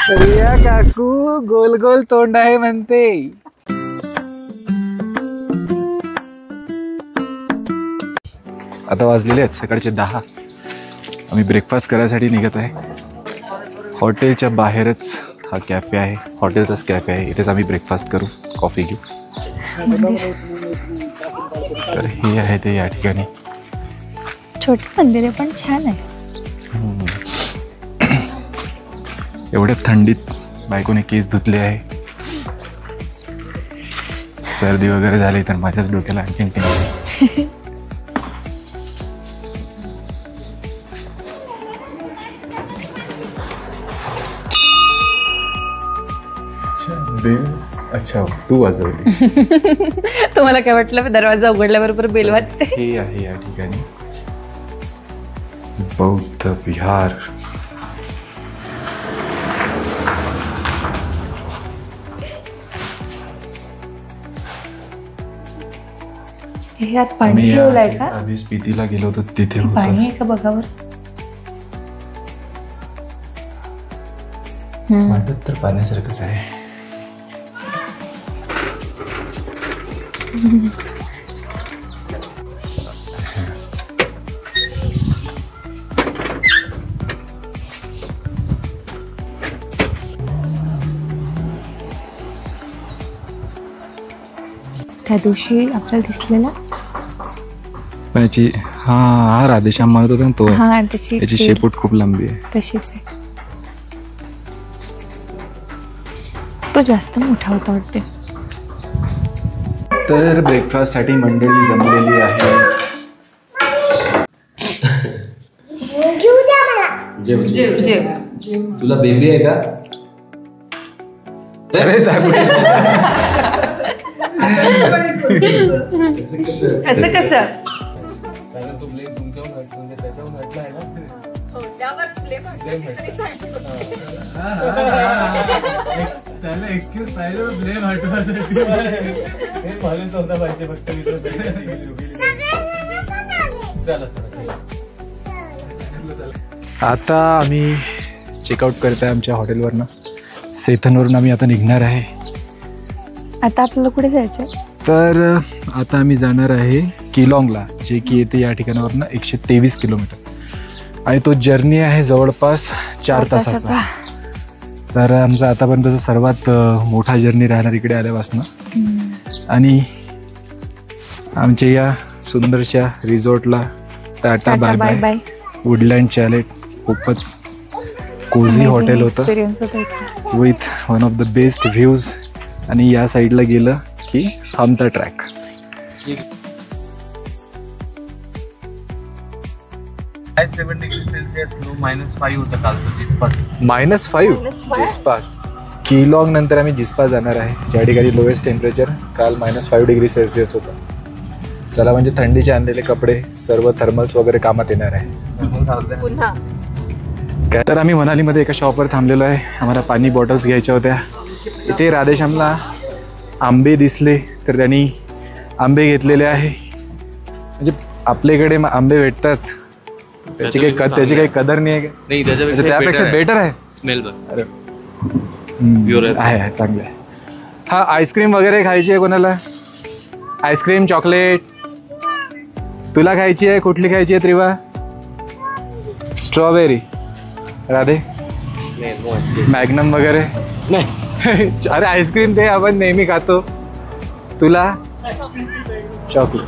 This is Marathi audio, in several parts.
रिया काकू गोल गोल तोंड आहे म्हणते. आता वाजलेले आहेत सकाळचे 10. आम्ही ब्रेकफास्ट करायसाठी निघत आहे. हॉटेलच्या बाहेरच हा कॅफे आहे, हॉटेलचाच कॅफे आहे. इथेच आम्ही ब्रेकफास्ट करू, कॉफी घेऊ. तर हे आहे ते या ठिकाणी. छोटे मंदिर आहे पण छान आहे. एवढ्या थंडीत बायकोने केस धुतले आहे. सर्दी वगैरे झाली तर माझ्याच डोक्याला आणखीन टेन्शन. अच्छा तू वाजवली. तुम्हाला काय वाटलं दरवाजा उघडल्याबरोबर बेल वाजते? हे आहे या ठिकाणी बौद्ध विहार. हे आत पाणी ठेवलंय का? आधी स्पितीला गेलो होतो तिथे होतं. पाणी आहे का बघावर? वाटत तर पाण्यासारखंच आहे. त्या दिवशी आपल्याला दिसलेला पण याची हा राधेश्याम म्हणत होता ना तो. हा त्याची शेपूट खूप लांबी आहे. तशीच आहे. तो जास्त मोठा होता वाटते. तर ब्रेकफास्ट साठी मंडळी जमलेली आहे. तुला बेबी आहे का? अरे असं कसं? त्याला एक्सक्यूज पाहिजे ब्लेम हटवायसाठी. आता आम्ही चेकआउट करत आहे आमच्या हॉटेलवरनं. सेथनवरून आम्ही आता निघणार आहे. आता आपल्याला कुठे जायचंय? तर आता आम्ही जाणार आहे किलाँगला, जे की येते या ठिकाणावरनं 123 किलोमीटर. आणि तो जर्नी आहे जवळपास 4 तासाचा. तर आमचा आतापर्यंतचा सर्वात मोठा जर्नी राहणार इकडे आल्यापासून. आणि आमच्या या सुंदरशा रिसॉर्टला टाटा बाय बाय. वुडलँड चॅलेट खूपच कोझी हॉटेल होतं with one of the best views. आणि या साईडला गेलं की हमता ट्रॅक. -5 होतं कालचं जिस्पा. -5 जिस्पा. किलाँग नंतर आम्ही जिस्पा जाणार आहे, ज्या ठिकाणी लोएस्ट टेम्परेचर काल -5 डिग्री सेल्सिअस होतं. चला म्हणजे थंडीचे आणलेले कपडे सर्व थर्मल्स वगैरे कामात येणार आहे. पुन्हा तर आम्ही मनालीमध्ये एका शॉपवर थांबलेलो आहे. आम्हाला पाणी बॉटल्स घ्यायच्या होत्या. इथे राधेश्यामला आंबे दिसले तर त्यांनी आंबे घेतलेले आहे. म्हणजे आपल्याकडे आंबे भेटतात त्याची काही कदर नाही आहे. त्यापेक्षा बेटर आहे. स्मेल अरे आहे चांगलं आहे. हा आईस्क्रीम वगैरे खायची आहे कोणाला? आईस्क्रीम चॉकलेट तुला खायची आहे? कुठली खायची आहे त्रिवा? स्ट्रॉबेरी. राधे मॅग्नम वगैरे नाही. अरे आईस्क्रीम ते आपण नेहमी खातो. तुला चॉकलेट.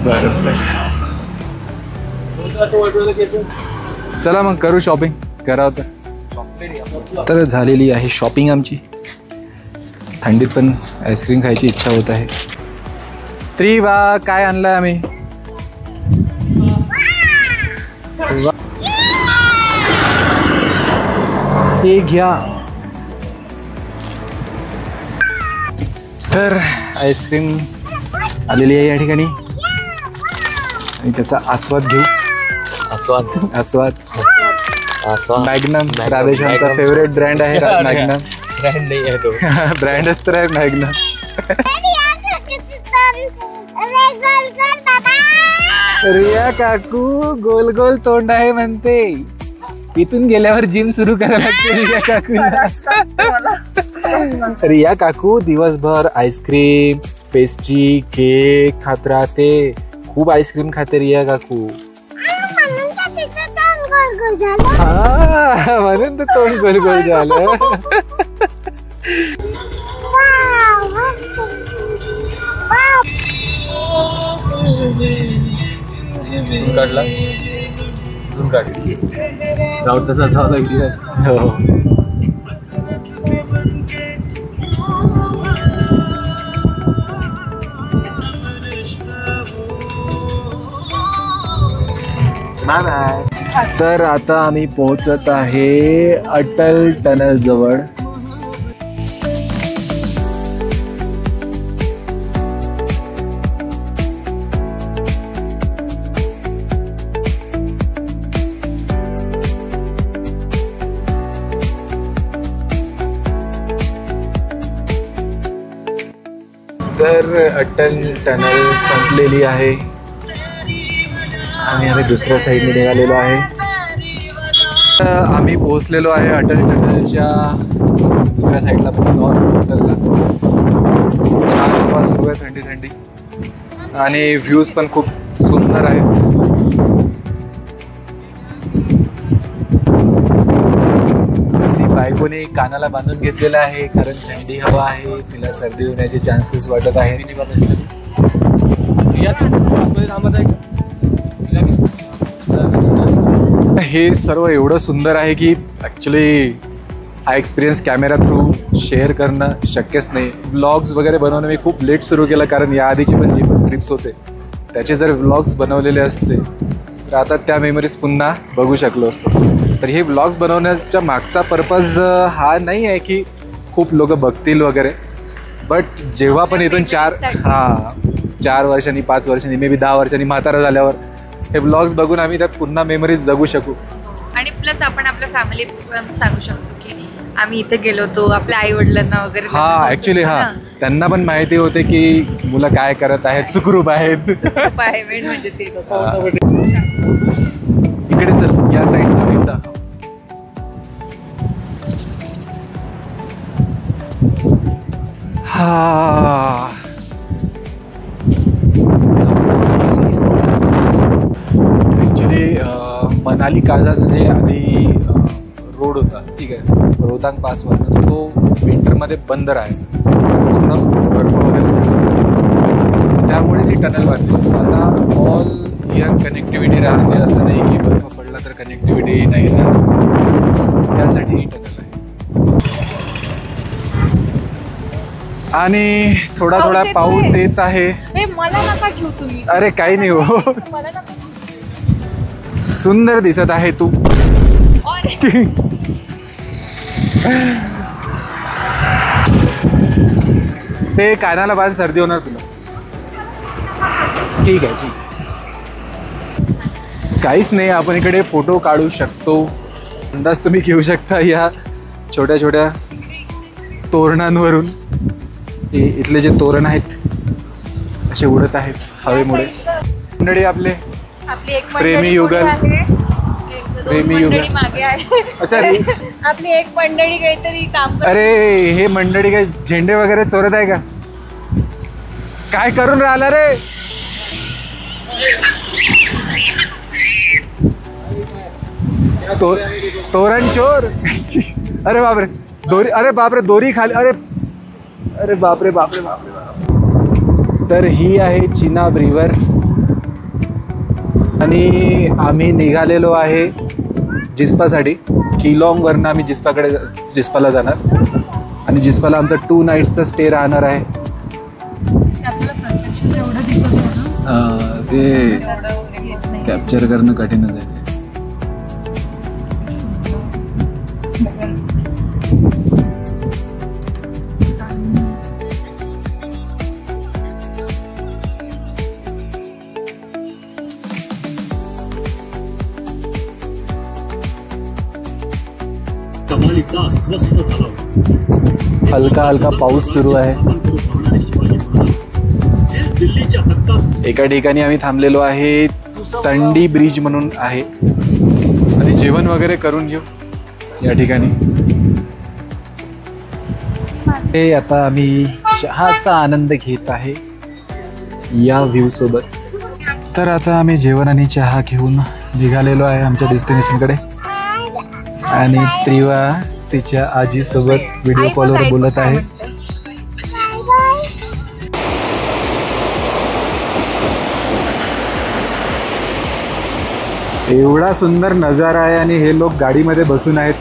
बरोबर. चला मग करू शॉपिंग. करा होतं तर झालेली आहे शॉपिंग आमची. थंडीत पण आईस्क्रीम खायची इच्छा होत आहे. त्रिवा काय आणलंय आम्ही? हे घ्या. तर आईस्क्रीम आलेली आहे या ठिकाणी आणि त्याचा आस्वाद घेऊ. आस्वाद. मॅग्नम राधेश्यामचा फेवरेट ब्रँड आहे. मॅग्नम ब्रँड नाही आहे तो. ब्रँडच तर आहे मॅग्नम. रिया काकू गोल गोल तोंड आहे म्हणते. इथून गेल्यावर जिम सुरू करायला लागते रिया काकूला. रिया काकू दिवसभर आईस्क्रीम, पेस्ट्री, केक खात राहते. खूप आईस्क्रीम खाते रिया काकू. हा म्हणून तर तोंड गोल गोल झालं. काढला काढ राऊत तसा झाला व्हिडिओ. हो तर आता आम्ही पोहोचत आहे अटल टनल जवळ. तर अटल टनल संपलेली आहे आणि आम्ही दुसऱ्या साईडने निघालेलो आहे. आम्ही पोहोचलेलो आहे अटल टनलच्या दुसऱ्या साईडला, नॉर्थ अटलला. छान हवा सुरू आहे, थंडी थंडी, आणि व्ह्यूज पण खूप सुंदर आहेत. बायकोने कानाला बांधून घेतलेला आहे कारण थंडी हवा आहे, तिला सर्दी होण्याचे चान्सेस वाटत आहे. हे सर्व एवढं सुंदर आहे की ॲक्च्युली हा एक्सपिरियन्स कॅमेरा थ्रू शेअर करणं शक्यच नाही. व्लॉग्स वगैरे बनवणं मी खूप लेट सुरू केलं कारण या आधीची पण जी पण ट्रिप्स होते त्याचे जर व्लॉग्स बनवलेले असते तर आता त्या मेमरीज पुन्हा बघू शकलो असतो. तर हे व्लॉग्स बनवण्याचा मागचा पर्पज हा नाही आहे की खूप लोक बघतील वगैरे, बट जेव्हा पण इथून 4 वर्षांनी, 5 वर्षांनी, मे बी 10 वर्षांनी म्हातारा झाल्यावर हे व्लॉग्स बघून आम्ही त्यात पुन्हा मेमरीज जगू शकू. आणि प्लस आपण आपल्या फॅमिली सांगू शकतो की आम्ही इथे गेलो होतो, आपल्या आई वडिलांना वगैरे. हा ऍक्च्युली त्यांना पण माहिती होते की मुलं काय करत आहेत, सुखरूप आहेत. म्हणजे ते इकडे चल, या साईडचा एकदा. ऍक्च्युली मनाली काजाचं जे आधी रोड होता, ठीक आहे, रोहतांग पासवरनं, तो विंटरमध्ये बंद राहायचा, पूर्ण बर्फ वगैरे सगळं, त्यामुळेच ही टनल बांधली. आता ऑल इयर कनेक्टिव्हिटी राहते, असं नाही की बर्फ पडला तर कनेक्टिव्हिटी नाही राहत, त्यासाठी ही टनल आहे. आणि थोडा थोडा पाऊस येत आहे. मला नका घेऊ तुम्ही. अरे काही नाही हो, सुंदर दिसत आहे तू. ते कानाला बांध, सर्दी होणार तुला. ठीक आहे, ठीक. काहीच नाही, आपण इकडे फोटो काढू शकतो. अंदाज तुम्ही घेऊ शकता या छोट्या छोट्या तोरणांवरून. हे इथले जे तोरण आहेत असे उडत आहेत हवेमुळे. मंडळी आपली एक प्रेमी युगल, प्रेमी युगल मागे आहे. अच्छा, आपली एक मंडळी काहीतरी काम. अरे हे मंडळी काय झेंडे वगैरे चोरत आहे का? काय करून राहिला रे? तोरण चोर. अरे बापरे, दोरी, अरे बापरे, दोरी खाली. अरे अरे बापरे बापरे बापरे. तर ही आहे चिनाब रिव्हर आणि आम्ही निघालेलो आहे जिस्पासाठी. किलाँगवरनं आम्ही जिस्पाला जाणार आणि जिस्पाला आमचा 2 नाईट्सचा स्टे राहणार आहे. ते कॅप्चर करणं कठीणच आहे. हलका हलका पाऊस सुरू आहे. एका ठिकाणी आम्ही थांबलेलो आहे, तंडी ब्रिज म्हणून आहे आणि जेवण वगैरे करून घेऊ या ठिकाणी. हे आता आम्ही चहाचा आनंद घेत आहे या व्ह्यू सोबत. तर आता आम्ही जेवण आणि चहा घेऊन निघालेलो आहे आमच्या डेस्टिनेशनकडे. आणि त्रिवा तिच्या आजीसोबत व्हिडिओ कॉलवर बोलत आहे. एवढा सुंदर नजारा आहे आणि हे लोक गाडीमध्ये बसून आहेत.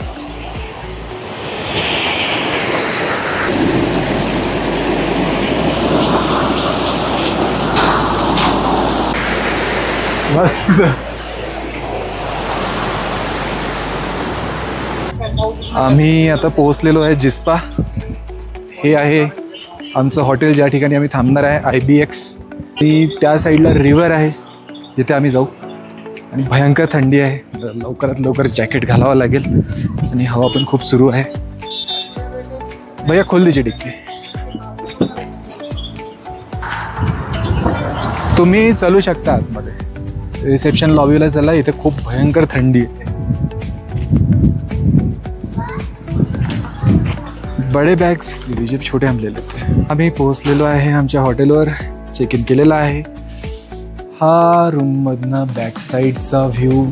मस्त. आम्ही आता पोहोचलेलो आहे जिस्पा. हे आहे आमचं हॉटेल ज्या ठिकाणी आम्ही थांबणार आहे, IBX. आणि त्या साईडला रिव्हर आहे जिथे आम्ही जाऊ. आणि भयंकर थंडी आहे, लवकरात लवकर जॅकेट घालावं लागेल. आणि हवा पण खूप सुरू आहे. भैया खोल दीजिए डिक्की. तुम्ही चालू शकता आतमध्ये, रिसेप्शन लॉबीला चला. इथे खूप भयंकर थंडी आहे. बडे बॅग्स दीजिए, छोटे हम ले लेते हैं. आम्ही पोहोचलेलो आहे आमच्या हॉटेलवर. चेक इन केलेला आहे. हा रूम मधनं बॅक साईडचा व्ह्यू